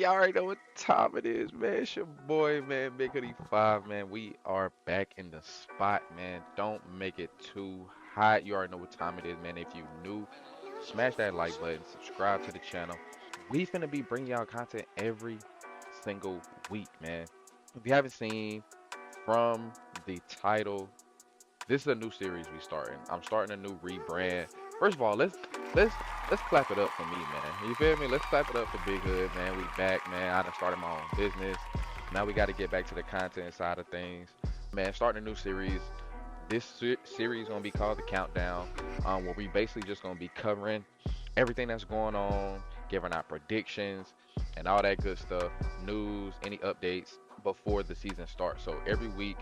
y'all already know what time it is, man. It's your boy, man, Big Hoodie 5, man. We are back in the spot, man. Don't make it too hot. You already know what time it is, man. If you new, smash that like button, subscribe to the channel. We finna be bringing y'all content every single week, man. If you haven't seen from the title, this is a new series we starting. I'm starting a new rebrand. First of all, let's let's clap it up for me, man. You feel me? Let's clap it up for Big Hood, man. We back, man. I done started my own business. Now we got to get back to the content side of things, man. Starting a new series. This series gonna be called the Countdown, where we basically just gonna be covering everything that's going on, giving out predictions and all that good stuff, news, any updates before the season starts. So every week,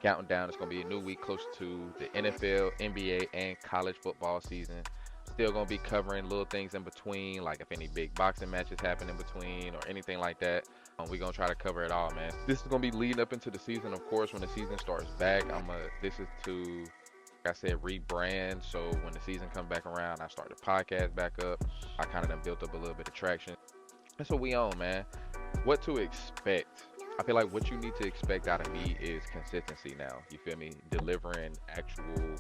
counting down, it's gonna be a new week close to the NFL, NBA, and college football season. Still gonna be covering little things in between, like if any big boxing matches happen in between or anything like that. We're gonna try to cover it all, man. This is gonna be leading up into the season, of course. When the season starts back, this is to, like I said, rebrand. So when the season comes back around, I start the podcast back up. I kind of done built up a little bit of traction. That's what we on, man. What to expect? I feel like what you need to expect out of me is consistency now. You feel me? Delivering actual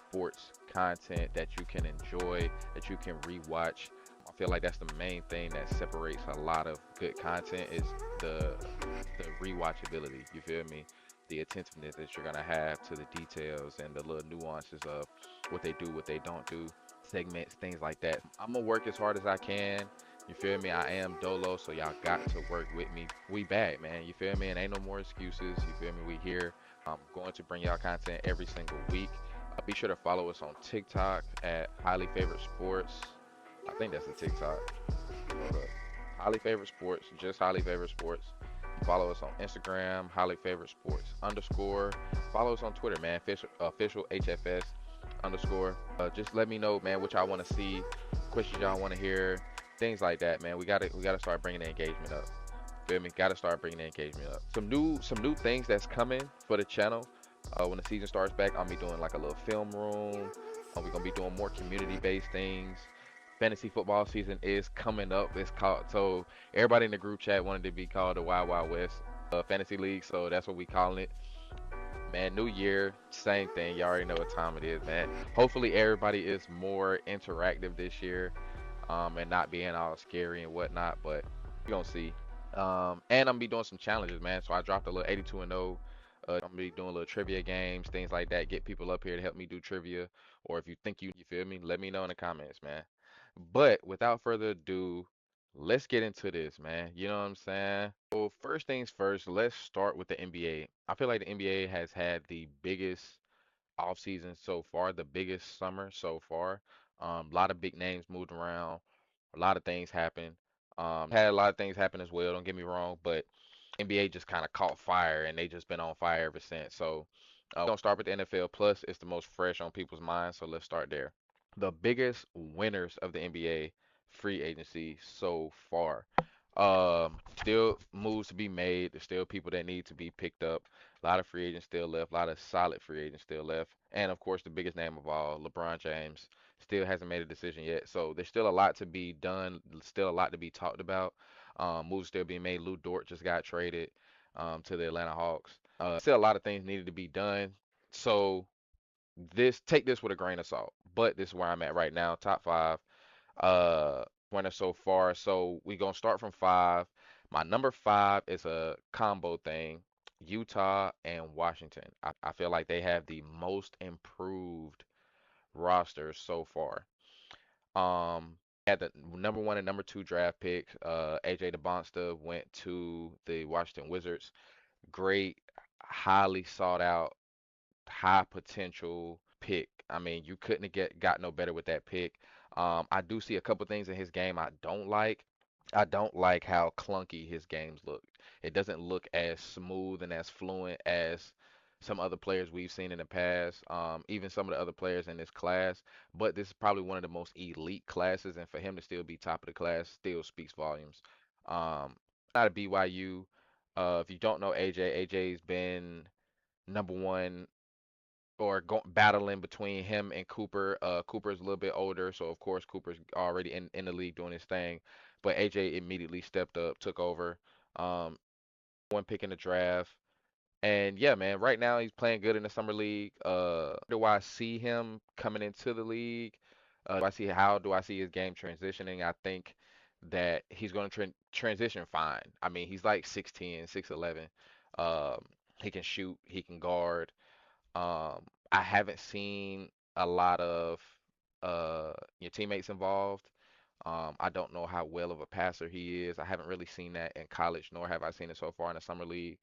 sports content that you can enjoy, that you can rewatch. I feel like that's the main thing that separates a lot of good content is the the rewatchability. You feel me? The attentiveness that you're gonna have to the details and the little nuances of what they do, what they don't do, segments, things like that. I'm gonna work as hard as I can. You feel me? I am Dolo, so y'all got to work with me. We back, man. You feel me? And ain't no more excuses. You feel me? We here. I'm going to bring y'all content every single week. Be sure to follow us on TikTok at Highly Favorite Sports. I think that's the TikTok. Hold up. Highly Favorite Sports, just Highly Favorite Sports. Follow us on Instagram, Highly Favorite Sports underscore. Follow us on Twitter, man, official HFS underscore. Just let me know, man, what y'all want to see, questions y'all want to hear, things like that, man. We gotta start bringing the engagement up. Feel me? Gotta start bringing the engagement up. Some new things that's coming for the channel. When the season starts back, I'll be doing like a little film room. We're gonna be doing more community-based things. Fantasy football season is coming up. It's called, so everybody in the group chat wanted to be called the Wild Wild West Fantasy League, so that's what we calling it. Man, new year, same thing. You already know what time it is, man. Hopefully everybody is more interactive this year, and not being all scary and whatnot, but we gonna see. And I'm gonna be doing some challenges, man. So I dropped a little 82 and 0. I'm gonna be doing little trivia games, things like that. Get people up here to help me do trivia, or if you think you feel me, let me know in the comments, man. But without further ado, let's get into this, man. You know what I'm saying? So first things first, let's start with the NBA. I feel like the NBA has had the biggest off season so far, the biggest summer so far. A lot of big names moved around, a lot of things happened. Had a lot of things happen as well, don't get me wrong, but NBA just kind of caught fire and they just been on fire ever since. So we're gonna start with the NFL. Plus, it's the most fresh on people's minds, so let's start there. The biggest winners of the NBA free agency so far. Still moves to be made. There's still people that need to be picked up. A lot of free agents still left. A lot of solid free agents still left. And of course, the biggest name of all, LeBron James, still hasn't made a decision yet. So there's still a lot to be done. Still a lot to be talked about. Moves still being made. Lou Dort just got traded to the Atlanta Hawks. Still a lot of things needed to be done. So take this with a grain of salt. But this is where I'm at right now. Top five winner so far. So we gonna start from five. My number five is a combo thing. Utah and Washington. I feel like they have the most improved roster so far. Had the number one and number two draft picks. AJ DeBonsta went to the Washington Wizards. Great, highly sought out, high potential pick. I mean, you couldn't have got no better with that pick. I do see a couple things in his game I don't like. I don't like how clunky his games look. It doesn't look as smooth and as fluent as some other players we've seen in the past, even some of the other players in this class. But this is probably one of the most elite classes, and for him to still be top of the class still speaks volumes. Um, Out of BYU, if you don't know AJ, AJ's been number one or battling between him and Cooper. Cooper's a little bit older, so of course Cooper's already in the league doing his thing. but AJ immediately stepped up, took over. One pick in the draft. And yeah, man, right now he's playing good in the summer league. Do I see him coming into the league? Do I see his game transitioning? I think that he's going to transition fine. I mean, he's like 6'10", 6'11". Um, he can shoot, he can guard. I haven't seen a lot of your teammates involved. I don't know how well of a passer he is. I haven't really seen that in college, nor have I seen it so far in the summer league.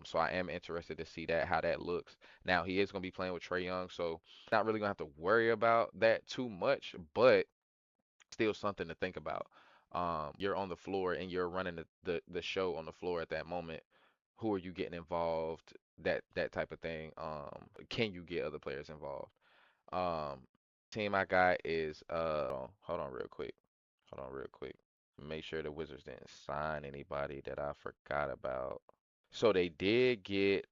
So I am interested to see that how that looks. Now he is going to be playing with Trey Young, so not really going to have to worry about that too much, but still something to think about. You're on the floor and you're running the show on the floor at that moment. Who are you getting involved? That type of thing. Can you get other players involved? Um, team I got is hold on real quick. Hold on real quick. Make sure the Wizards didn't sign anybody that I forgot about. So they did get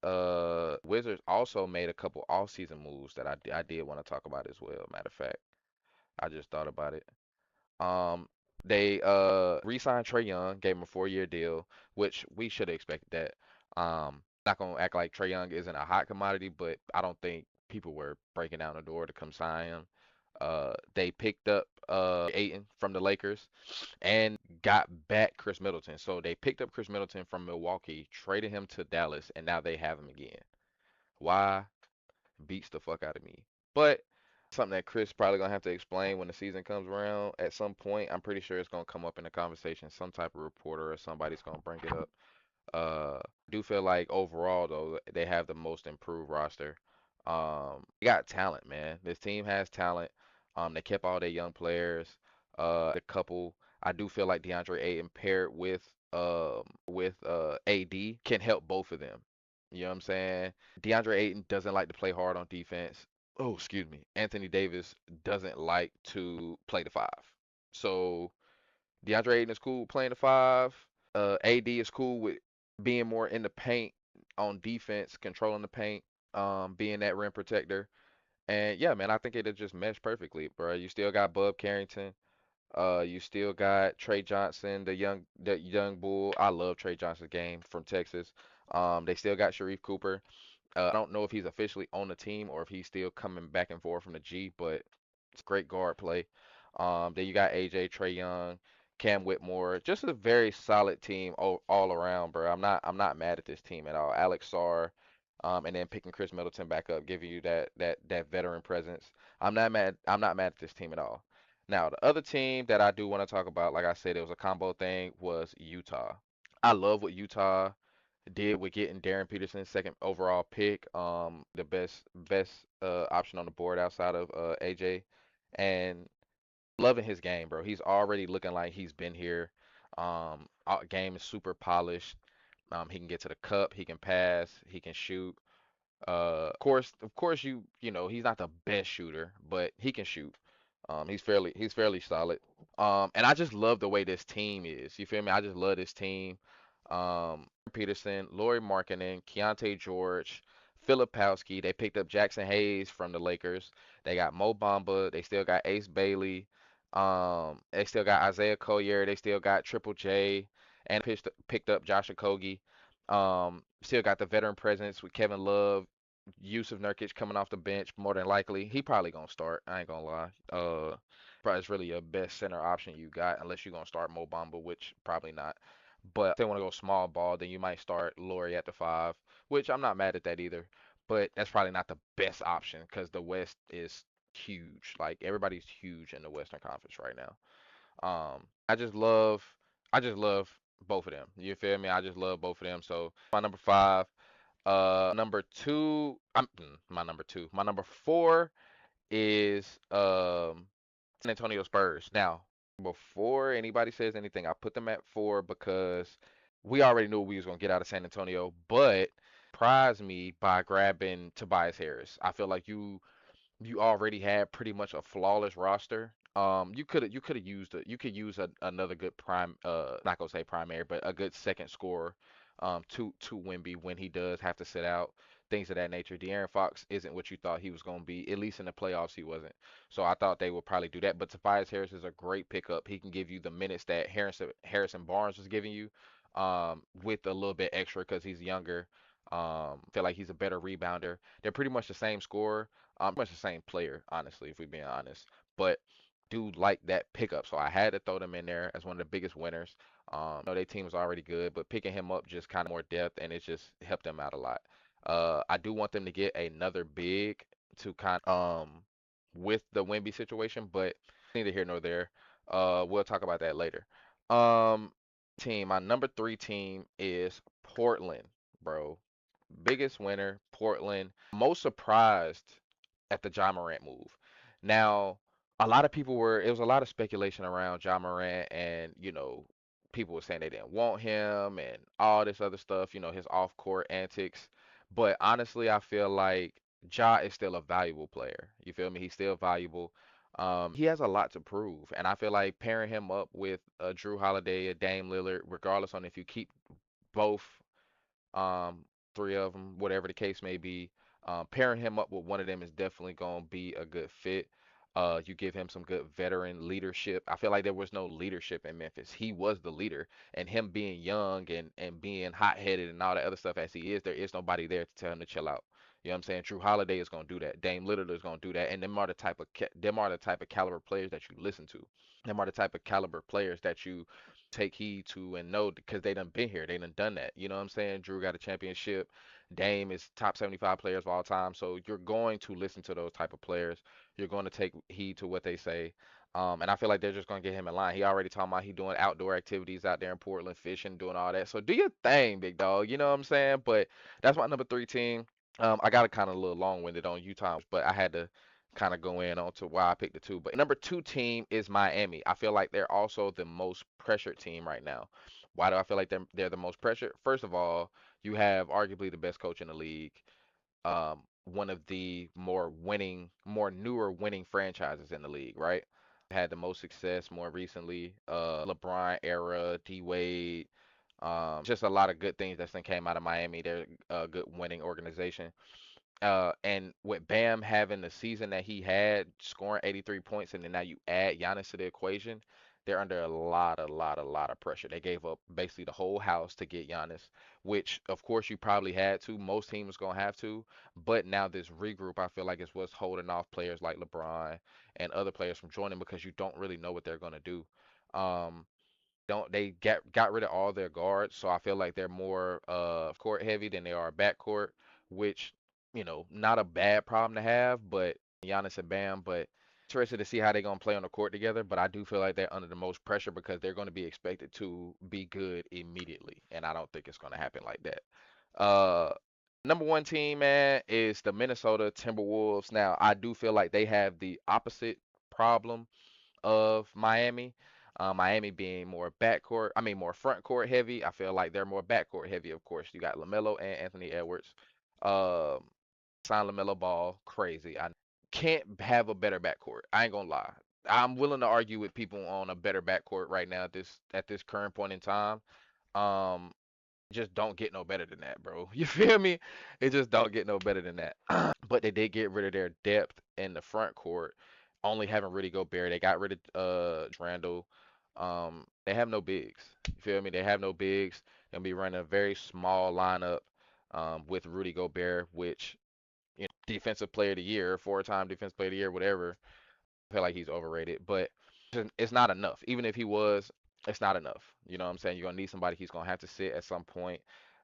Wizards also made a couple off-season moves that I did want to talk about as well. Matter of fact, I just thought about it. Um, they re-signed Trey Young, gave him a 4-year deal, which we should have expected that. Not gonna act like Trey Young isn't a hot commodity, but I don't think people were breaking down the door to come sign him. They picked up Ayton from the Lakers and got back Chris Middleton. So they picked up Chris Middleton from Milwaukee, traded him to Dallas, and now they have him again. Why? Beats the fuck out of me. But something that Chris probably gonna have to explain when the season comes around at some point. I'm pretty sure it's gonna come up in the conversation. Some type of reporter or somebody's gonna bring it up. Do feel like overall though they have the most improved roster. They got talent, man. This team has talent. They kept all their young players. A couple. I do feel like DeAndre Ayton paired with AD can help both of them. You know what I'm saying? DeAndre Ayton doesn't like to play hard on defense. Oh, excuse me. Anthony Davis doesn't like to play the five. So DeAndre Ayton is cool playing the five. AD is cool with being more in the paint on defense, controlling the paint, being that rim protector. And yeah, man, I think it'll just mesh perfectly, bro. You still got Bub Carrington. You still got Trey Johnson, the young bull. I love Trey Johnson's game from Texas. They still got Sharif Cooper. I don't know if he's officially on the team or if he's still coming back and forth from the G, but it's great guard play. Then you got AJ, Trey Young, Cam Whitmore, just a very solid team all around, bro. I'm not mad at this team at all. Alex Sarr, and then picking Chris Middleton back up, giving you that veteran presence. I'm not mad at this team at all. Now, the other team that I do want to talk about, like I said, it was a combo thing, was Utah. I love what Utah did with getting Darren Peterson, second overall pick, the best option on the board outside of AJ, and loving his game, bro. He's already looking like he's been here. Game is super polished. He can get to the cup, he can pass, he can shoot. Of course, you know he's not the best shooter, but he can shoot. He's fairly solid. And I just love the way this team is. You feel me? I just love this team. Peterson, Lauri Markkanen, Keontae George, Filipowski. They picked up Jackson Hayes from the Lakers. They got Mo Bamba. They still got Ace Bailey. They still got Isaiah Collier. They still got Triple J, and picked up Josh Okogie. Still got the veteran presence with Kevin Love, Yusuf Nurkic coming off the bench more than likely. He probably gonna start. I ain't gonna lie. Probably is really your best center option you got, unless you're gonna start Mo Bamba, which probably not. But if they want to go small ball, then you might start Laurie at the five, which I'm not mad at that either. But that's probably not the best option because the West is huge. Like everybody's huge in the Western Conference right now. I just love both of them. You feel me? I just love both of them. So my number five. Number two. My number two. My number four is San Antonio Spurs. Now, before anybody says anything, I put them at four because we already knew we was gonna get out of San Antonio, but surprised me by grabbing Tobias Harris. I feel like you already had pretty much a flawless roster. You could have used another good prime not gonna say primary, but a good second scorer to Wemby when he does have to sit out. things of that nature. De'Aaron Fox isn't what you thought he was going to be. At least in the playoffs, he wasn't. So I thought they would probably do that. But Tobias Harris is a great pickup. He can give you the minutes that Harrison Barnes was giving you, with a little bit extra because he's younger. Feel like he's a better rebounder. They're pretty much the same scorer, much the same player, honestly, if we're being honest. But do like that pickup, so I had to throw them in there as one of the biggest winners. Their team was already good, but picking him up just kind of more depth, and it just helped them out a lot. I do want them to get another big to kind with the Wemby situation, but neither here nor there. We'll talk about that later. Um, my number three team is Portland, bro. Biggest winner, Portland. Most surprised at the Ja Morant move. Now, a lot of people were, it was a lot of speculation around Ja Morant, and, people were saying they didn't want him and all this other stuff, his off court antics. But honestly, I feel like Ja is still a valuable player. You feel me? He's still valuable. He has a lot to prove. And I feel like pairing him up with Drew Holiday, a Dame Lillard, regardless on if you keep both, um, three of them, whatever the case may be. Pairing him up with one of them is definitely going to be a good fit. You give him some good veteran leadership. I feel like there was no leadership in Memphis. He was the leader, and him being young and being hot-headed and all that other stuff as he is, there is nobody there to tell him to chill out. You know what I'm saying? Drew Holiday is going to do that. Dame Lillard is going to do that, and them are the type of caliber players that you listen to. Them are the type of caliber players that you take heed to and know because they done been here. They done that. You know what I'm saying? Drew got a championship. Dame is top 75 players of all time. So you're going to listen to those type of players. You're going to take heed to what they say. And I feel like they're just going to get him in line. He already talking about he doing outdoor activities out there in Portland, fishing, doing all that. So do your thing, big dog. You know what I'm saying? But that's my number three team. I got a kind of a little long-winded on Utah, but I had to kind of go in on to why I picked the two. But number two team is Miami. I feel like they're also the most pressured team right now. Why do I feel like they're the most pressured? First of all, you have arguably the best coach in the league, one of the more newer winning franchises in the league, right? Had the most success more recently, LeBron era, D Wade, just a lot of good things that came out of Miami. They're a good winning organization. And with Bam having the season that he had, scoring 83 points, and then now you add Giannis to the equation, they're under a lot of pressure. They gave up basically the whole house to get Giannis, which of course you probably had to. Most teams gonna have to, but now this regroup, I feel like is what's holding off players like LeBron and other players from joining because you don't really know what they're gonna do. Um, don't they got rid of all their guards, so I feel like they're more court heavy than they are backcourt, which not a bad problem to have, but Giannis and Bam, but interested to see how they're gonna play on the court together. But I do feel like they're under the most pressure because they're going to be expected to be good immediately, and I don't think it's going to happen like that. Uh, Number one team, man, is the Minnesota Timberwolves. Now, I do feel like they have the opposite problem of Miami. Miami being more backcourt, I mean more front court heavy. I feel like they're more backcourt heavy. Of course, you got LaMelo and Anthony Edwards. Um, Sign LaMelo Ball, crazy. I can't have a better backcourt. I ain't gonna lie. I'm willing to argue with people on a better backcourt right now at this current point in time. Um, just don't get no better than that, bro. You feel me? It just don't get no better than that. But they did get rid of their depth in the front court, only having Rudy Gobert. They got rid of Randall. They have no bigs. You feel me? They have no bigs. They'll be running a very small lineup with Rudy Gobert, which defensive player of the year, four-time defensive player of the year, whatever. I feel like he's overrated, but it's not enough. Even if he was, it's not enough. You know what I'm saying? You're gonna need somebody he's gonna have to sit at some point.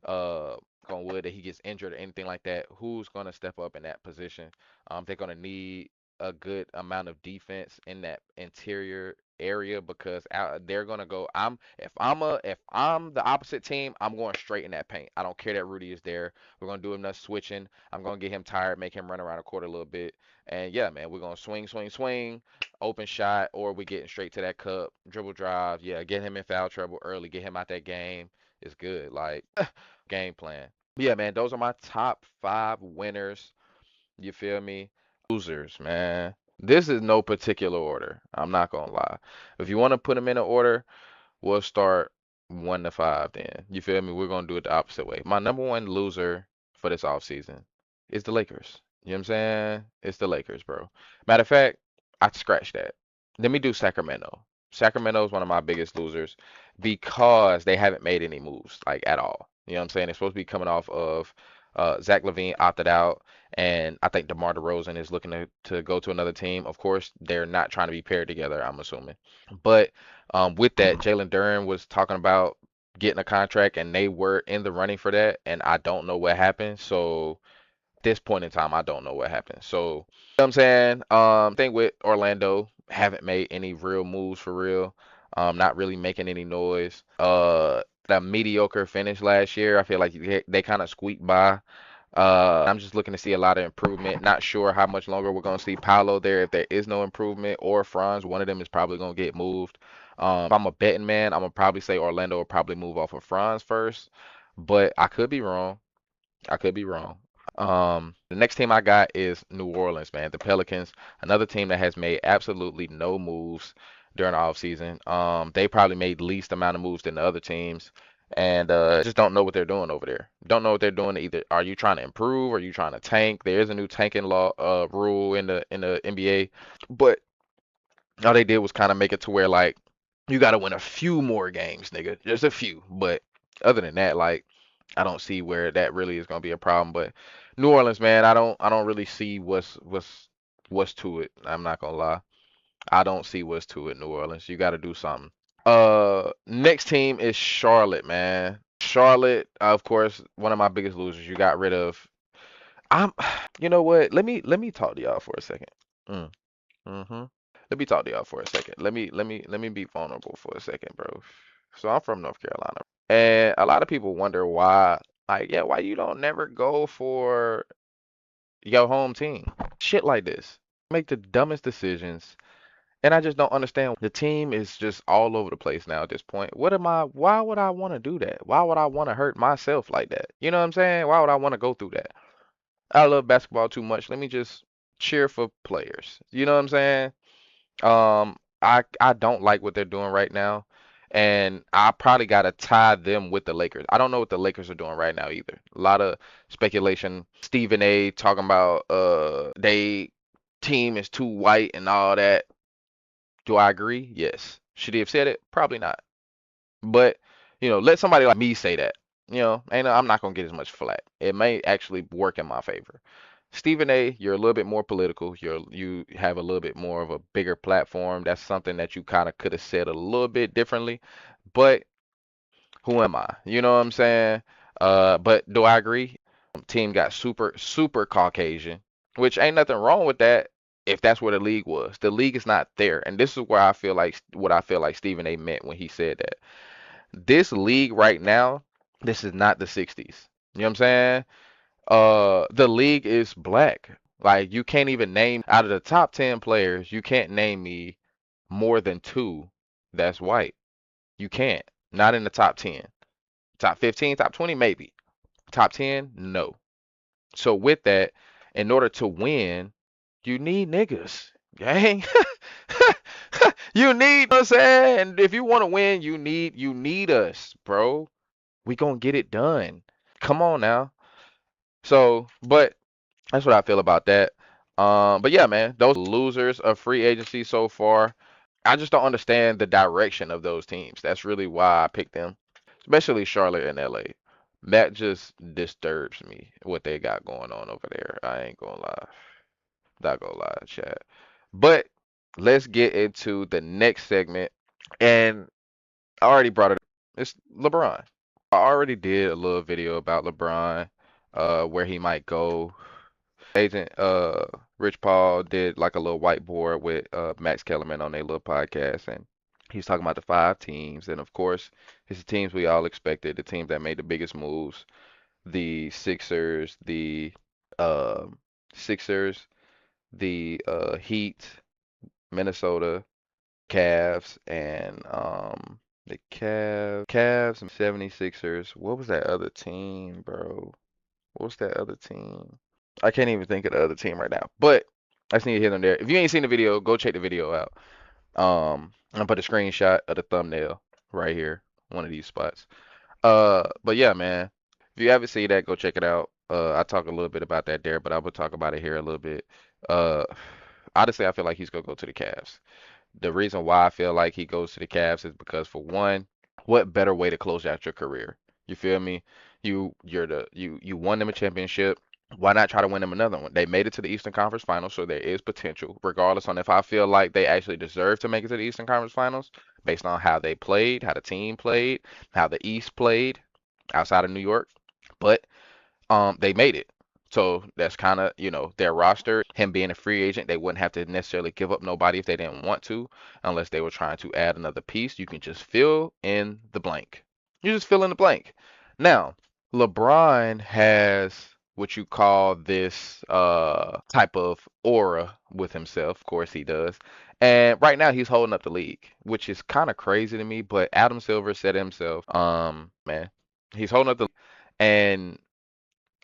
On wood that he gets injured or anything like that. Who's gonna step up in that position? They're gonna need a good amount of defense in that interior area because they're gonna go. If I'm the opposite team, I'm going straight in that paint. I don't care that Rudy is there. We're gonna do enough switching. I'm gonna get him tired, make him run around the court a little bit. And yeah, man, we're gonna swing, swing, swing, open shot, or we getting straight to that cup, dribble drive. Yeah, get him in foul trouble early, get him out that game. It's good. Like game plan. Yeah, man, those are my top five winners. You feel me? Losers, man. This is no particular order. I'm not gonna lie. If you want to put them in an order, we'll start one to five then. You feel me? We're gonna do it the opposite way. My number one loser for this offseason. It's the Lakers. You know what I'm saying? It's the Lakers, bro. Matter of fact, I'd scratch that. Let me do Sacramento. Sacramento is one of my biggest losers because they haven't made any moves, like at all. You know what I'm saying? They're supposed to be coming off of Zach LaVine opted out, and I think DeMar DeRozan is looking to go to another team. Of course, they're not trying to be paired together, I'm assuming. But with that, Jalen Duren was talking about getting a contract, and they were in the running for that, and I don't know what happened. So this point in time, I don't know what happened. So, you know what I'm saying? Thing with Orlando, haven't made any real moves for real. Not really making any noise. That mediocre finish last year, I feel like they kind of squeaked by. I'm just looking to see a lot of improvement. Not sure how much longer we're going to see Paolo there if there is no improvement, or Franz. One of them is probably going to get moved. If I'm a betting man, I'm going to probably say Orlando will probably move off of Franz first, but I could be wrong. I could be wrong. The next team I got is New Orleans, man. The Pelicans, another team that has made absolutely no moves during the offseason. They probably made least amount of moves than the other teams, and just don't know what they're doing over there. Don't know what they're doing either. Are you trying to improve? Are you trying to tank? There is a new tanking law rule in the NBA, but all they did was kind of make it to where like you got to win a few more games, nigga, just a few. But other than that, like I don't see where that really is gonna be a problem. But New Orleans, man, I don't really see what's to it. I'm not gonna lie. I don't see what's to it, New Orleans. You got to do something. Next team is Charlotte, man. Charlotte, of course, one of my biggest losers. You got rid of. I'm. You know what? Let me talk to y'all for a second. Mm, hmm Let me talk to y'all for a second. Let me be vulnerable for a second, bro. So I'm from North Carolina, and a lot of people wonder why, like, yeah, why you don't never go for your home team? Shit like this. Make the dumbest decisions, and I just don't understand. The team is just all over the place now at this point. Why would I want to do that? Why would I want to hurt myself like that? You know what I'm saying? Why would I want to go through that? I love basketball too much. Let me just cheer for players. You know what I'm saying? I don't like what they're doing right now, and I probably gotta tie them with the Lakers. I don't know what the Lakers are doing right now either. A lot of speculation. Stephen A. talking about they team is too white and all that. Do I agree? Yes. Should he have said it? Probably not. But let somebody like me say that. Ain't I'm not gonna get as much flack. It may actually work in my favor. Stephen A, you're a little bit more political. You have a little bit more of a bigger platform. That's something that you kind of could have said a little bit differently. But who am I? You know what I'm saying? But do I agree? Team got super, super Caucasian, which ain't nothing wrong with that if that's where the league was. The league is not there. And this is where I feel like what I feel like Stephen A meant when he said that. This league right now, this is not the 60s. You know what I'm saying? The league is black. Like you can't even name out of the top 10 players, you can't name me more than two that's white. You can't. Not in the top 10. Top 15, top 20 maybe. Top 10, no. So with that, in order to win, you need niggas. Gang. You need, you know what I'm saying? And if you want to win, you need us, bro. We gonna get it done. Come on now. So, but that's what I feel about that. But yeah, man, those losers of free agency so far. I just don't understand the direction of those teams. That's really why I picked them, especially Charlotte and LA. That just disturbs me what they got going on over there. I ain't gonna lie. Not gonna lie, chat. But let's get into the next segment. And I already brought it up. It's LeBron. I already did a little video about LeBron, where he might go. Agent Rich Paul did like a little whiteboard with Max Kellerman on their little podcast, and he's talking about the five teams, and of course, it's the teams we all expected, the teams that made the biggest moves, the uh, Sixers, the Heat, Minnesota, Cavs, and the Cavs and 76ers. What was that other team, bro? What was that other team? I can't even think of the other team right now. But I just need to hit them there. If you ain't seen the video, go check the video out. I'm gonna put a screenshot of the thumbnail right here, one of these spots. But yeah, man. If you haven't seen that, go check it out. I talk a little bit about that there, but I will talk about it here a little bit. Uh, Honestly, I feel like he's gonna go to the Cavs. The reason why I feel like he goes to the Cavs is because for one, what better way to close out your career? You feel me? You won them a championship. Why not try to win them another one? They made it to the Eastern Conference Finals, so there is potential, regardless on if I feel like they actually deserve to make it to the Eastern Conference Finals, based on how they played, how the team played, how the East played outside of New York. But they made it. So that's kind of, their roster. Him being a free agent, they wouldn't have to necessarily give up nobody if they didn't want to, unless they were trying to add another piece. You can just fill in the blank. You just fill in the blank. Now, LeBron has what you call this type of aura with himself. Of course he does. And right now he's holding up the league, which is kind of crazy to me, but Adam Silver said himself, man, he's holding up the and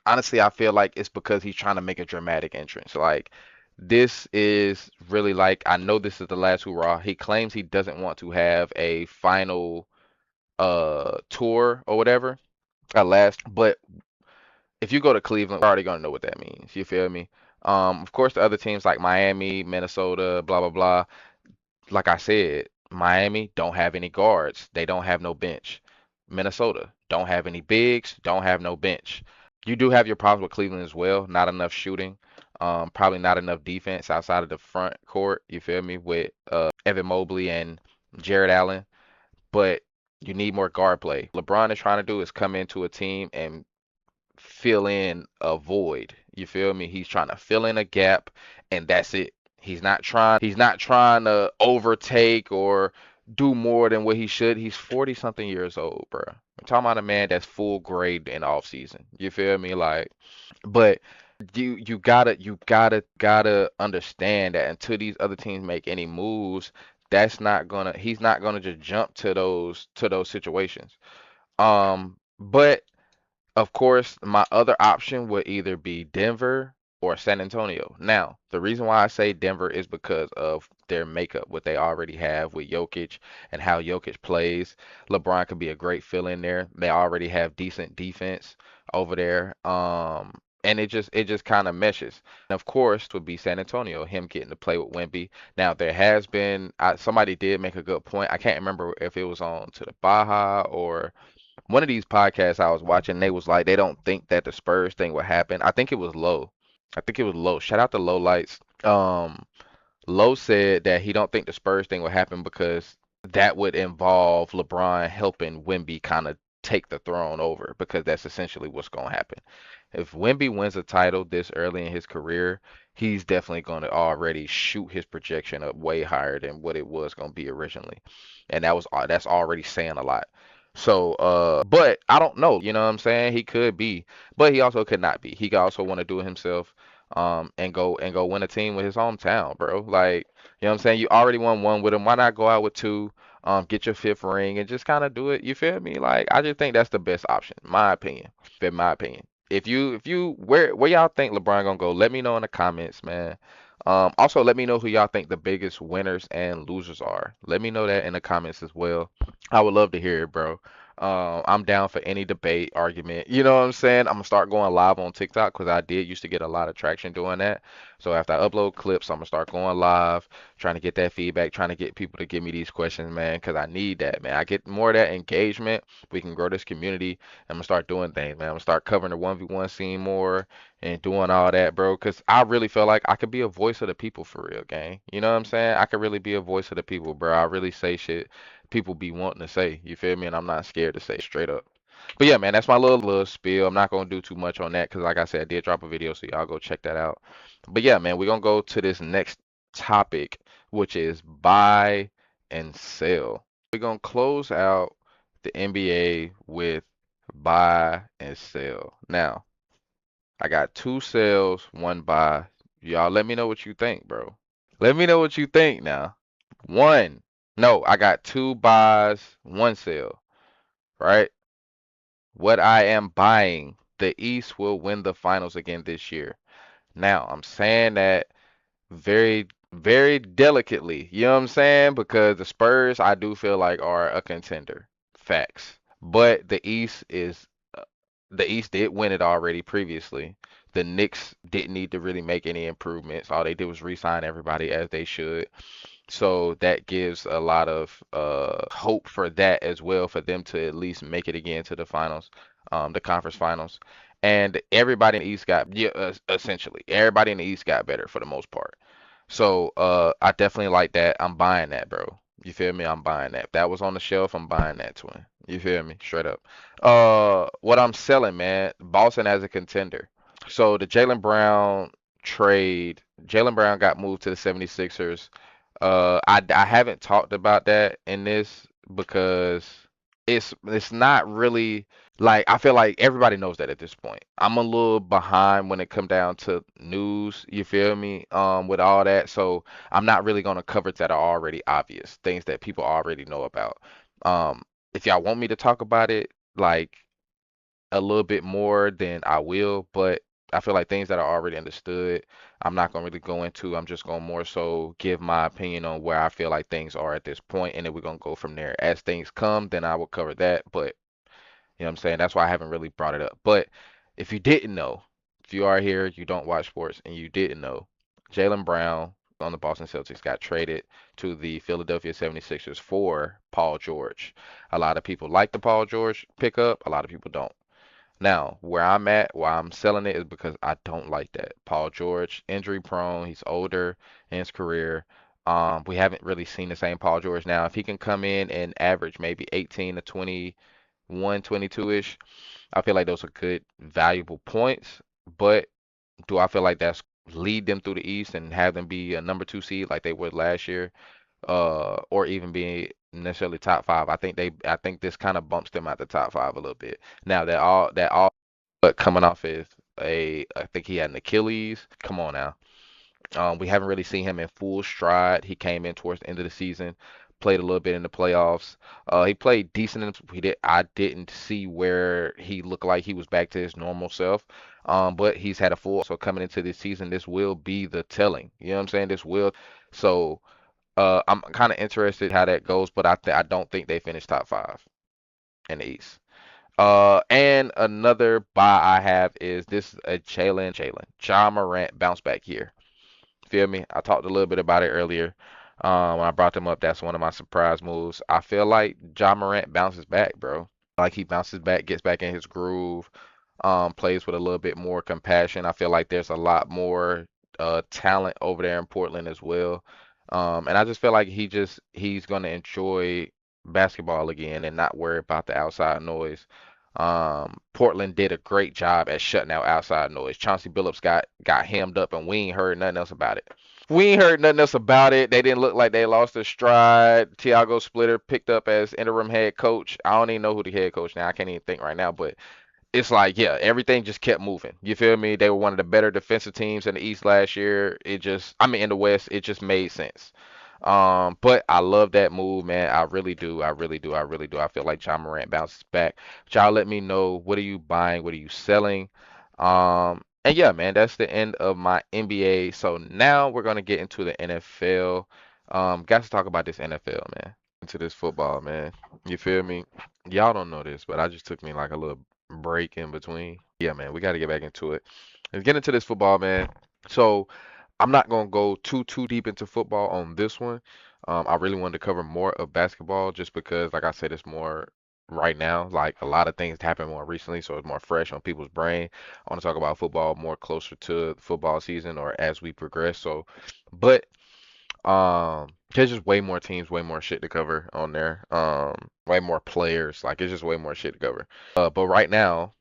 honestly, I feel like it's because he's trying to make a dramatic entrance. Like, this is really like, I know this is the last hurrah. He claims he doesn't want to have a final tour or whatever, a last. But if you go to Cleveland, we're already gonna know what that means. You feel me? Of course, the other teams like Miami, Minnesota, blah blah blah. Like I said, Miami don't have any guards. They don't have no bench. Minnesota don't have any bigs, don't have no bench. You do have your problems with Cleveland as well. Not enough shooting. Probably not enough defense outside of the front court. You feel me? With Evan Mobley and Jared Allen. But you need more guard play. LeBron is trying to do is come into a team and fill in a void. You feel me? He's trying to fill in a gap, and that's it. He's not trying to overtake or do more than what he should. He's 40 something years old, bro. I'm talking about a man that's full grade in off season. You feel me? Like, but you gotta understand that until these other teams make any moves, he's not gonna just jump to those situations. But of course, my other option would either be Denver or San Antonio. Now, the reason why I say Denver is because of their makeup, what they already have with Jokic and how Jokic plays. LeBron could be a great fill in there. They already have decent defense over there. And it just kind of meshes. And of course, would be San Antonio, him getting to play with Wemby. Now, there has been somebody did make a good point. I can't remember if it was on to the Baja or one of these podcasts I was watching, they was like, they don't think that the Spurs thing would happen. I think it was Low. I think it was Low. Shout out to Low Lights. Lowe said that he don't think the Spurs thing would happen because that would involve LeBron helping Wemby kind of take the throne over because that's essentially what's going to happen. If Wemby wins a title this early in his career, he's definitely going to already shoot his projection up way higher than what it was going to be originally. And that's already saying a lot. So, but I don't know, you know what I'm saying? He could be, but he also could not be. He could also want to do it himself and go win a team with his hometown, bro. Like, you know what I'm saying? You already won one with him. Why not go out with two, get your fifth ring and just kind of do it? You feel me? Like, I just think that's the best option, my opinion. In my opinion. If you where y'all think LeBron gonna go, let me know in the comments, man. Also let me know who y'all think the biggest winners and losers are. Let me know that in the comments as well. I would love to hear it, bro. I'm down for any debate, argument. You know what I'm saying? I'm gonna start going live on TikTok because I did used to get a lot of traction doing that. So after I upload clips, I'm gonna start going live, trying to get that feedback, trying to get people to give me these questions, man, because I need that, man. I get more of that engagement. We can grow this community. I'm gonna start doing things, man. I'm gonna start covering the 1v1 scene more and doing all that, bro. Because I really feel like I could be a voice of the people for real, gang. You know what I'm saying? I could really be a voice of the people, bro. I really say shit people be wanting to say. You feel me? And I'm not scared to say it straight up. But yeah, man, that's my little spiel. I'm not gonna do too much on that because, like I said, I did drop a video, so y'all go check that out. But yeah, man, we're gonna go to this next topic, which is buy and sell. We're gonna close out the NBA with buy and sell. Now, I got two sells, one buy. Y'all let me know what you think, bro. Let me know what you think now. One. No, I got two buys, one sell, right? What I am buying, the East will win the finals again this year. Now, I'm saying that very, very delicately. You know what I'm saying? Because the Spurs, I do feel like are a contender. Facts. But the East is the East did win it already previously. The Knicks didn't need to really make any improvements. All they did was re-sign everybody as they should. So that gives a lot of hope for that as well, for them to at least make it again to the finals, the conference finals. And everybody in the East got, yeah, essentially everybody in the East got better for the most part. So I definitely like that. I'm buying that, bro. You feel me? I'm buying that. If that was on the shelf, I'm buying that twin. You feel me? Straight up. What I'm selling, man, Boston as a contender. So the Jalen Brown got moved to the 76ers. I haven't talked about that in this because it's not really like I feel like everybody knows that at this point. I'm a little behind when it come down to news, you feel me? With all that. So I'm not really gonna cover that are already obvious, things that people already know about. Um, if y'all want me to talk about it, like a little bit more, then I will. But I feel like things that are already understood, I'm not gonna really go into. I'm just gonna more so give my opinion on where I feel like things are at this point, and then we're gonna go from there. As things come, then I will cover that. But you know what I'm saying? That's why I haven't really brought it up. But if you didn't know, if you are here, you don't watch sports, and you didn't know, Jalen Brown on the Boston Celtics got traded to the Philadelphia 76ers for Paul George. A lot of people like the Paul George pickup, a lot of people don't. Now, where I'm at, why I'm selling it is because I don't like that. Paul George, injury prone, he's older in his career. We haven't really seen the same Paul George now. If he can come in and average maybe 18 to 21, 22-ish, I feel like those are good, valuable points. But do I feel like that's lead them through the East and have them be a number two seed like they would last year? Or even being necessarily top five. I think this kind of bumps them out the top five a little bit. Now that all but coming off is I think he had an Achilles. Come on now. We haven't really seen him in full stride. He came in towards the end of the season, played a little bit in the playoffs. He played decent. I didn't see where he looked like he was back to his normal self. But he's had a full. So coming into this season, this will be the telling. You know what I'm saying? This will. So. I'm kind of interested how that goes, but I don't think they finish top five in the East. And another buy I have is this a Ja Morant bounce back here. Feel me? I talked a little bit about it earlier. When I brought them up, that's one of my surprise moves. I feel like Ja Morant bounces back, bro. Like he bounces back, gets back in his groove, plays with a little bit more compassion. I feel like there's a lot more talent over there in Portland as well. And I just feel like he's gonna enjoy basketball again and not worry about the outside noise. Portland did a great job at shutting out outside noise. Chauncey Billups got hemmed up, and we ain't heard nothing else about it. We ain't heard nothing else about it. They didn't look like they lost their stride. Tiago Splitter picked up as interim head coach. I don't even know who the head coach now. I can't even think right now, but it's like, yeah, everything just kept moving. You feel me? They were one of the better defensive teams in the East last year. I mean, in the West, it just made sense. But I love that move, man. I really do. I really do. I really do. I feel like John Morant bounces back. But y'all let me know, what are you buying? What are you selling? And yeah, man, that's the end of my NBA. So now we're gonna get into the NFL. Got to talk about this NFL, man. Into this football, man. You feel me? Y'all don't know this, but I just took me like a little break in between. Yeah, man, we got to get back into it. Let's get into this football, man. So I'm not gonna go too deep into football on this one. I really wanted to cover more of basketball just because, like I said, it's more right now. Like a lot of things happened more recently, so it's more fresh on people's brain. I want to talk about football more closer to football season or as we progress. So, but there's just way more teams, way more shit to cover on there. Way more players. Like it's just way more shit to cover. But right now,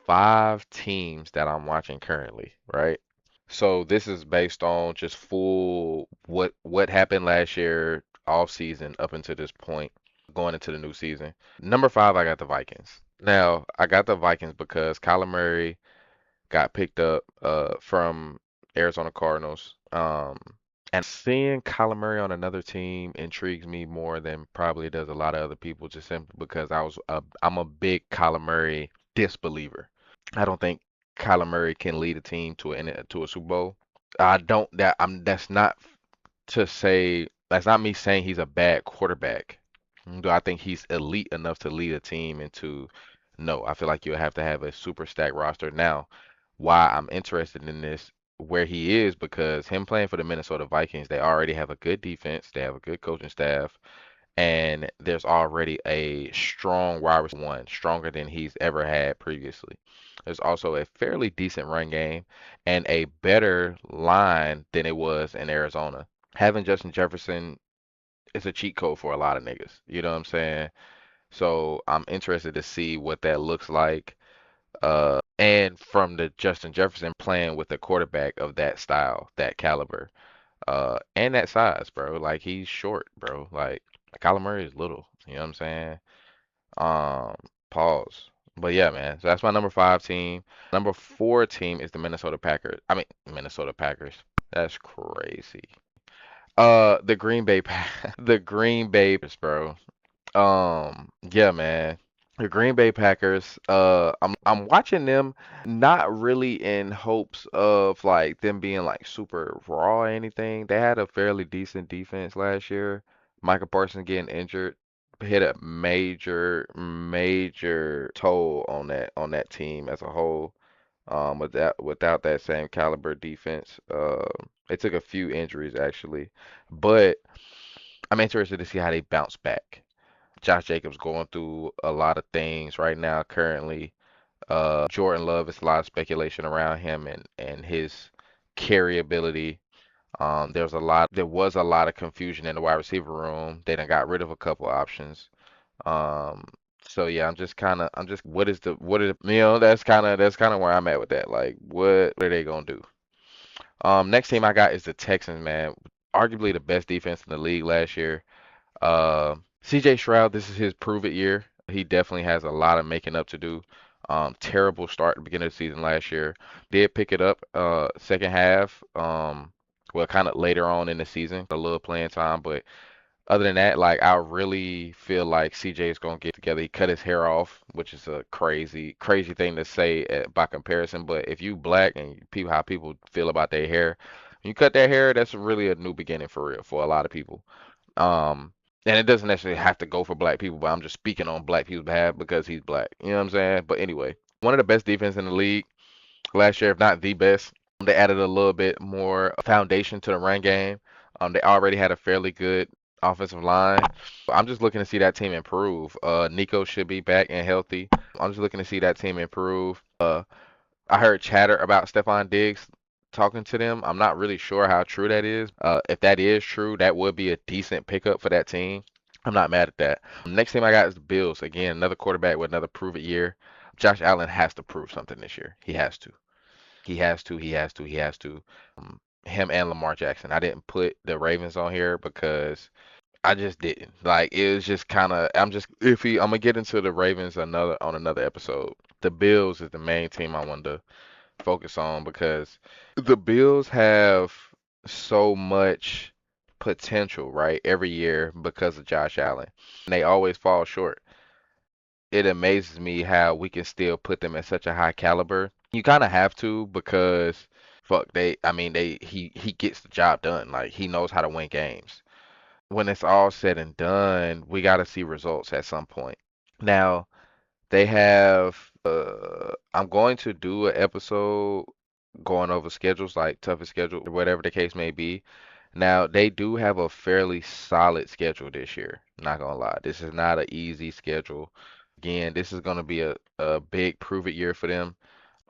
five teams that I'm watching currently, right? So this is based on just full what happened last year off season up until this point, going into the new season. Number five, I got the Vikings. Now, I got the Vikings because Kyler Murray got picked up from Arizona Cardinals. And seeing Kyler Murray on another team intrigues me more than probably it does a lot of other people, just simply because I'm a big Kyler Murray disbeliever. I don't think Kyler Murray can lead a team to a Super Bowl. I don't that I'm that's not me saying he's a bad quarterback. Do I think he's elite enough to lead a team into No, I feel like you'll have to have a super stacked roster. Now, why I'm interested in this where he is because him playing for the Minnesota Vikings, they already have a good defense, they have a good coaching staff, and there's already a strong wide receiver one, stronger than he's ever had previously. There's also a fairly decent run game and a better line than it was in Arizona. Having Justin Jefferson is a cheat code for a lot of niggas. You know what I'm saying? So I'm interested to see what that looks like. And from the Justin Jefferson playing with a quarterback of that style, that caliber, and that size, bro. Like he's short, bro. Like Kyler Murray is little. You know what I'm saying? Um, pause. But yeah, man. So that's my number five team. Number four team is the Minnesota Packers. I mean, Minnesota Packers. That's crazy. The Green Bay the Green Bay, Packers, bro. Yeah, man. The Green Bay Packers, I'm watching them not really in hopes of like them being like super raw or anything. They had a fairly decent defense last year. Michael Parsons getting injured hit a major toll on that team as a whole. Without that same caliber defense, it took a few injuries actually, but I'm interested to see how they bounce back. Josh Jacobs going through a lot of things right now currently. Jordan Love is a lot of speculation around him and his carry ability. There was a lot of confusion in the wide receiver room. They done got rid of a couple options. Um, so yeah, I'm just what is that's kind of where I'm at with that. Like, what are they gonna do? Next team I got is the Texans, man. Arguably the best defense in the league last year. CJ Stroud, this is his prove it year. He definitely has a lot of making up to do. Terrible start at the beginning of the season last year. Did pick it up second half. Well, kind of later on in the season, a little playing time, but other than that, like I really feel like CJ is gonna get together. He cut his hair off, which is a crazy thing to say by comparison. But if you black and people how people feel about their hair, when you cut their hair, that's really a new beginning for real for a lot of people. Um, and it doesn't necessarily have to go for black people, but I'm just speaking on black people's behalf because he's black. You know what I'm saying? But anyway, one of the best defense in the league last year, if not the best. They added a little bit more foundation to the run game. They already had a fairly good offensive line. I'm just looking to see that team improve. Nico should be back and healthy. I'm just looking to see that team improve. I heard chatter about Stephon Diggs talking to them. I'm not really sure how true that is. If that is true, that would be a decent pickup for that team. I'm not mad at that. Next team I got is the Bills. Again, another quarterback with another prove it year. Josh Allen has to prove something this year. He has to. He has to. Him and Lamar Jackson. I didn't put the Ravens on here because I just didn't. Like it was just kind of. I'm just iffy. I'm gonna get into the Ravens another episode. The Bills is the main team I wanted to focus on because the Bills have so much potential, right? Every year because of Josh Allen, and they always fall short. It amazes me how we can still put them at such a high caliber. You kind of have to because fuck they I mean he gets the job done. Like he knows how to win games. When it's all said and done, we got to see results at some point. Now, they have I'm going to do an episode going over schedules like toughest schedule, whatever the case may be. Now, they do have a fairly solid schedule this year. Not gonna lie. This is not an easy schedule. Again, this is gonna be a big prove it year for them,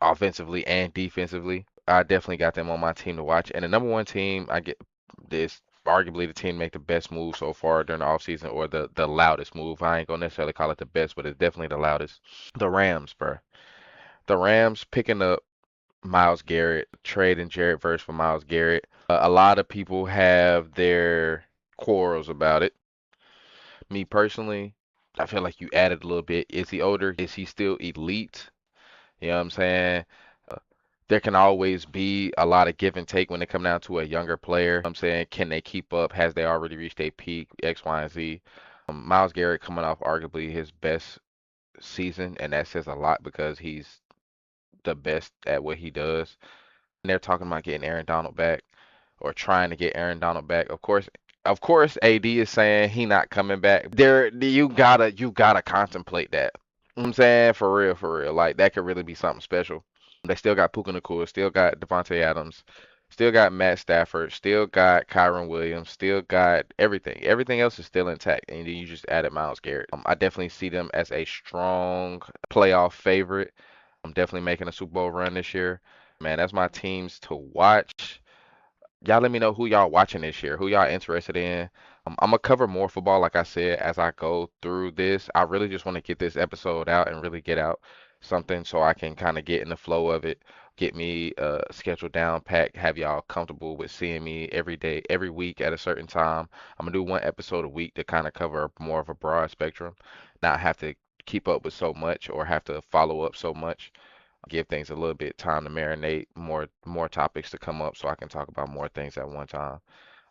offensively and defensively. I definitely got them on my team to watch. And the number one team I get this arguably the team to make the best move so far during the offseason or the loudest move. I ain't gonna necessarily call it the best, but it's definitely the loudest. The Rams, bro. The Rams picking up Miles Garrett, trading Jared Verse for Miles Garrett. A lot of people have their quarrels about it. Me personally, I feel like you added a little bit. Is he older? Is he still elite? You know what I'm saying? There can always be a lot of give and take when they come down to a younger player. I'm saying, can they keep up? Has they already reached a peak? X, Y, and Z. Miles Garrett coming off arguably his best season, and that says a lot because he's the best at what he does. And they're talking about getting Aaron Donald back or trying to get Aaron Donald back. Of course, AD is saying he not coming back. You gotta contemplate that. know what I'm saying? For real, for real. Like that could really be something special. They still got Puka Nacua, still got Devontae Adams, still got Matt Stafford, still got Kyron Williams, still got everything. Everything else is still intact. And then you just added Myles Garrett. I definitely see them as a strong playoff favorite. I'm definitely making a Super Bowl run this year. Man, that's my teams to watch. Y'all let me know who y'all watching this year, who y'all interested in. I'm gonna cover more football, like I said, as I go through this. I really just want to get this episode out and really get out something so I can kind of get in the flow of it, get me schedule down packed, have y'all comfortable with seeing me every day, every week at a certain time. I'm gonna do one episode a week to kind of cover more of a broad spectrum, not have to keep up with so much or have to follow up so much, give things a little bit time to marinate, more topics to come up so I can talk about more things at one time.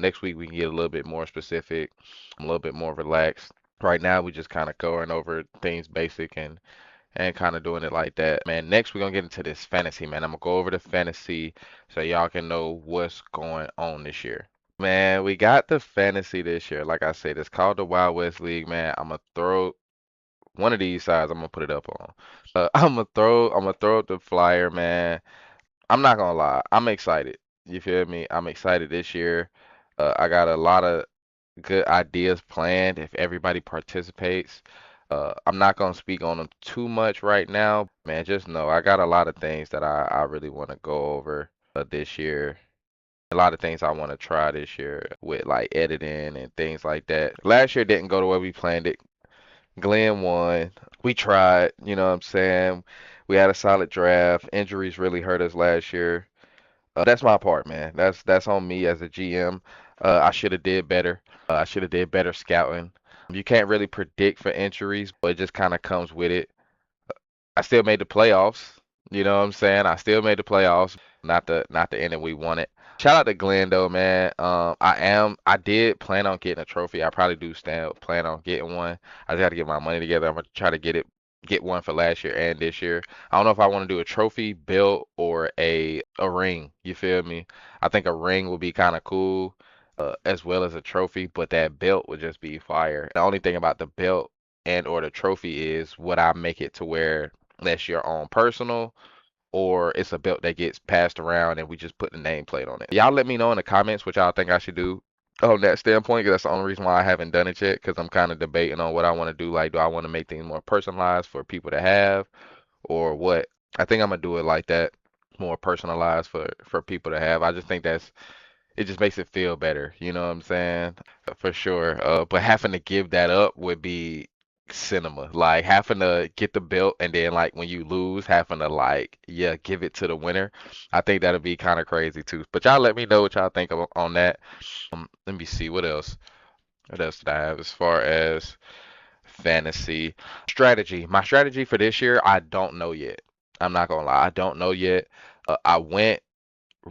Next week we can get a little bit more specific, a little bit more relaxed. Right now we just kind of going over things basic and kind of doing it like that. Man, next we're gonna get into this fantasy, man. I'm gonna go over the fantasy so y'all can know what's going on this year. Man, we got the fantasy this year. Like I said, it's called the Wild West League, man. I'm gonna throw one of these sides. I'm gonna put it up on. I'm gonna throw up the flyer, man. I'm not gonna lie. I'm excited. You feel me? I'm excited this year. I got a lot of good ideas planned if everybody participates. I'm not gonna speak on them too much right now, man. Just know I got a lot of things that I really want to go over this year. A lot of things I want to try this year with like editing and things like that. Last year didn't go the way we planned it. Glenn won. We tried, you know what I'm saying? We had a solid draft. Injuries really hurt us last year. That's my part, man. That's on me as a GM. I should have did better. I should have did better scouting. You can't really predict for injuries, but it just kind of comes with it. I still made the playoffs. You know what I'm saying? I still made the playoffs. Not the ending we wanted. Shout out to Glenn though, man. I did plan on getting a trophy. I probably do stand plan on getting one. I just got to get my money together. I'm gonna try to get one for last year and this year. I don't know if I want to do a trophy, belt, or a ring. You feel me? I think a ring would be kind of cool, as well as a trophy, but that belt would just be fire. The only thing about the belt and or the trophy is would I make it to where that's your own personal or it's a belt that gets passed around and we just put the nameplate on it. Y'all let me know in the comments what y'all think I should do on that standpoint, 'cause that's the only reason why I haven't done it yet, because I'm kind of debating on what I want to do. Like, do I want to make things more personalized for people to have or what? I think I'm gonna do it like that, more personalized for people to have. I just think it just makes it feel better. You know what I'm saying? For sure. But having to give that up would be cinema. Like having to get the belt and then like when you lose, having to like yeah, give it to the winner. I think that'd be kind of crazy too. But y'all let me know what y'all think on that. Let me see what else. What else did I have as far as fantasy strategy? My strategy for this year, I don't know yet. I'm not gonna lie, I don't know yet. I went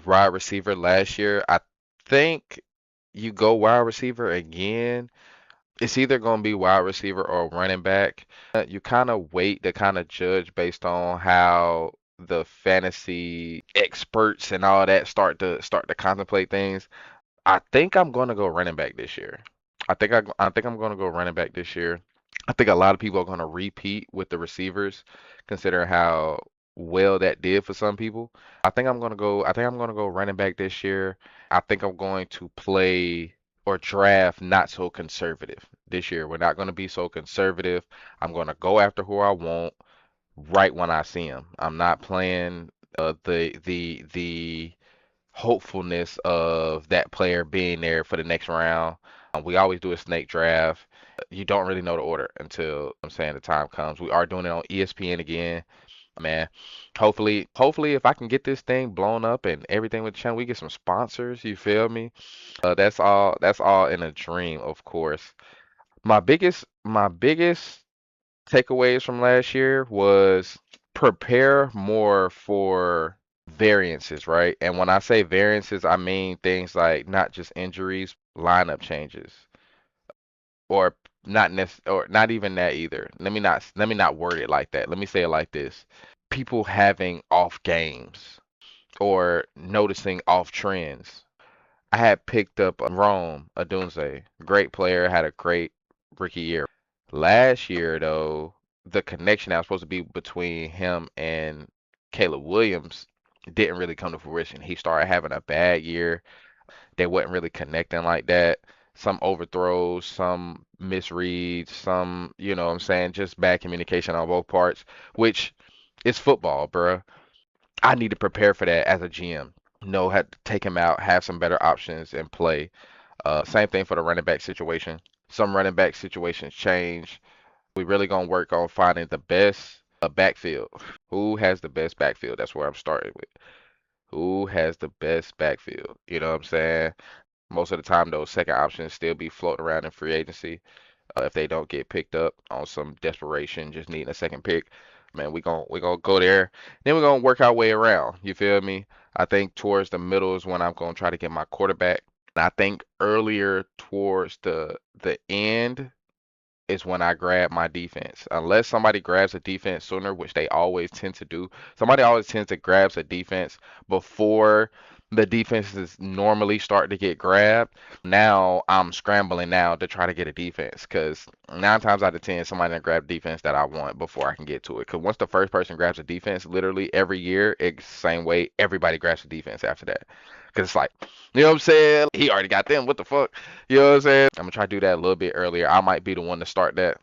wide receiver last year. I think you go wide receiver again. It's either going to be wide receiver or running back. You kind of wait to kind of judge based on how the fantasy experts and all that start to contemplate things. I think I'm going to go running back this year. I think I'm going to go running back this year. I think a lot of people are going to repeat with the receivers, considering how well that did for some people. I think I'm going to go running back this year. I think I'm going to play or draft not so conservative this year. We're not going to be so conservative. I'm going to go after who I want right when I see him. I'm not playing the hopefulness of that player being there for the next round. We always do a snake draft. You don't really know the order until I'm saying the time comes. We are doing it on ESPN again, man. Hopefully, if I can get this thing blown up and everything with the channel, we get some sponsors. You feel me? That's all. That's all in a dream, of course. My biggest takeaways from last year was prepare more for variances, right? And when I say variances, I mean things like not just injuries, lineup changes, or or not even that either. Let me not word it like that. Let me say it like this. People having off games or noticing off trends. I had picked up Rome, Adunze, great player, had a great rookie year. Last year though, the connection that was supposed to be between him and Caleb Williams didn't really come to fruition. He started having a bad year. They wasn't really connecting like that. Some overthrows, some misreads, some, you know what I'm saying, just bad communication on both parts, which is football, bruh. I need to prepare for that as a GM. Know how to take him out, have some better options and play. Same thing for the running back situation. Some running back situations change. We really gonna work on finding the best backfield. Who has the best backfield? That's where I'm starting with. Who has the best backfield? You know what I'm saying? Most of the time, those second options still be floating around in free agency. If they don't get picked up on some desperation, just needing a second pick, man, we gonna go there. Then we're gonna work our way around. You feel me? I think towards the middle is when I'm gonna try to get my quarterback. And I think earlier towards the end is when I grab my defense. Unless somebody grabs a defense sooner, which they always tend to do. Somebody always tends to grabs a defense before the defenses normally start to get grabbed. Now I'm scrambling now to try to get a defense because 9 times out of 10 somebody gonna grab defense that I want before I can get to it. Because once the first person grabs a defense, literally every year it's the same way. Everybody grabs a defense after that. Because it's like, you know what I'm saying? He already got them. What the fuck? You know what I'm saying? I'm gonna try to do that a little bit earlier. I might be the one to start that.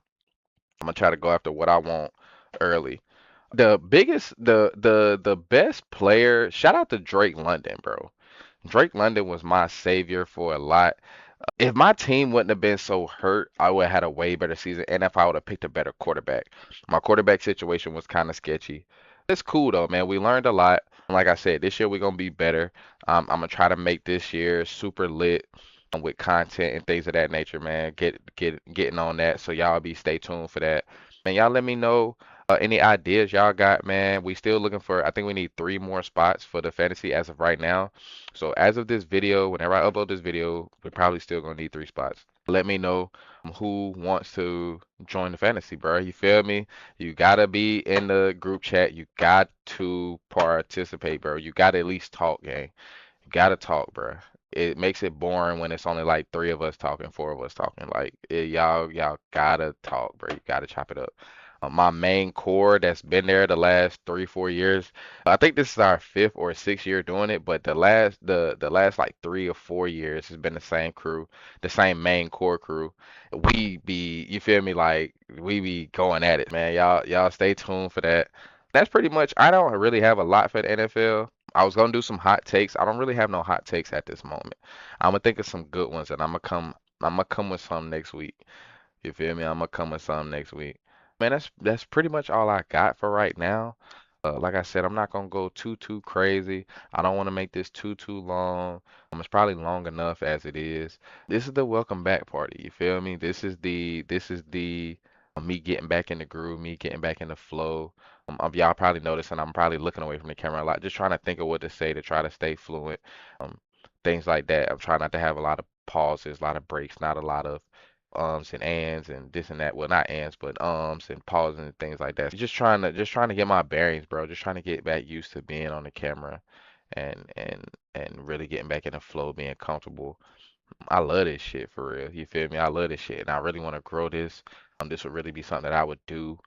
I'm gonna try to go after what I want early. The biggest, the best player. Shout out to Drake London, bro. Drake London was my savior for a lot. If my team wouldn't have been so hurt, I would have had a way better season. And if I would have picked a better quarterback, my quarterback situation was kind of sketchy. It's cool though, man. We learned a lot. Like I said, this year we're gonna be better. I'm gonna try to make this year super lit with content and things of that nature, man. Getting on that. So y'all be stay tuned for that. Man, y'all let me know any ideas y'all got, man. We still looking for. I think we need 3 more spots for the fantasy as of right now. So as of this video, whenever I upload this video, we're probably still gonna need 3 spots. Let me know who wants to join the fantasy, bro. You feel me? You gotta be in the group chat. You got to participate, bro. You gotta at least talk, gang. You gotta talk, bro. It makes it boring when it's only like 3 of us talking, 4 of us talking. Like y'all gotta talk, bro. You gotta chop it up. My main core that's been there the last 3, 4 years. I think this is our 5th or 6th year doing it, but the last like 3 or 4 years has been the same crew, the same main core crew. You feel me? Like we be going at it, man. Y'all stay tuned for that. That's pretty much. I don't really have a lot for the NFL. I was gonna do some hot takes. I don't really have no hot takes at this moment. I'm gonna think of some good ones, and I'm gonna come with some next week. You feel me? I'm gonna come with some next week. Man, that's pretty much all I got for right now. Like I said, I'm not gonna go too crazy. I don't want to make this too long. It's probably long enough as it is. This is the welcome back party. You feel me? This is the me getting back in the groove, me getting back in the flow. Y'all probably noticing I'm probably looking away from the camera a lot, just trying to think of what to say to try to stay fluent. Um, things like that. I'm trying not to have a lot of pauses, a lot of breaks, not a lot of ums and ands and this and that. Well, not ands, but ums and pauses and things like that. Just trying to get my bearings, bro. Just trying to get back used to being on the camera and really getting back in the flow, being comfortable. I love this shit for real. You feel me? I love this shit, and I really want to grow this. This would really be something that I would do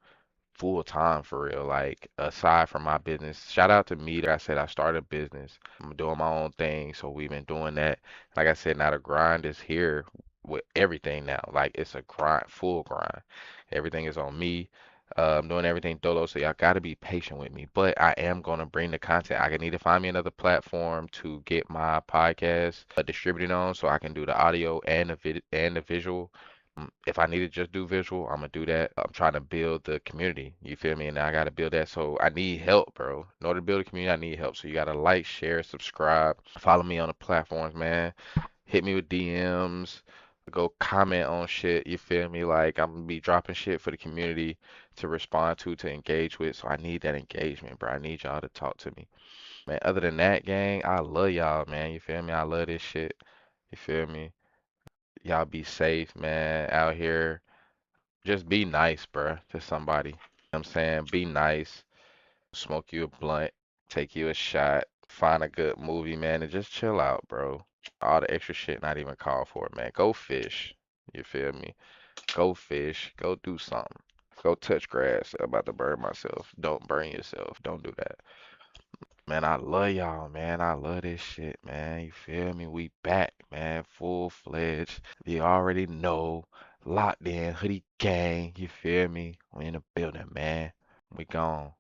full time for real. Like aside from my business, shout out to me. Like I said, I started a business. I'm doing my own thing, so we've been doing that. Like I said, now the grind is here with everything now. Like it's a grind, full grind. Everything is on me. I'm doing everything dolo, so y'all gotta be patient with me. But I am gonna bring the content. I need to find me another platform to get my podcast distributed on, so I can do the audio and the visual. If I need to just do visual, I'm gonna do that. I'm trying to build the community. You feel me? And I gotta build that. So I need help, bro. In order to build a community, I need help. So you gotta like, share, subscribe, follow me on the platforms, man. Hit me with DMs. Go comment on shit. You feel me? Like I'm gonna be dropping shit for the community to respond to engage with. So I need that engagement, bro. I need y'all to talk to me. Man, other than that, gang, I love y'all, man. You feel me? I love this shit. You feel me? Y'all be safe, man, out here. Just be nice, bruh, to somebody. You know what I'm saying? Be nice. Smoke you a blunt. Take you a shot. Find a good movie, man, and just chill out, bro. All the extra shit not even called for, man. Go fish. You feel me? Go fish. Go do something. Go touch grass. I'm about to burn myself. Don't burn yourself. Don't do that. Man, I love y'all, man. I love this shit, man. You feel me? We back, man. Full fledged. You already know. Locked in. Hoodie gang. You feel me? We in the building, man. We gone.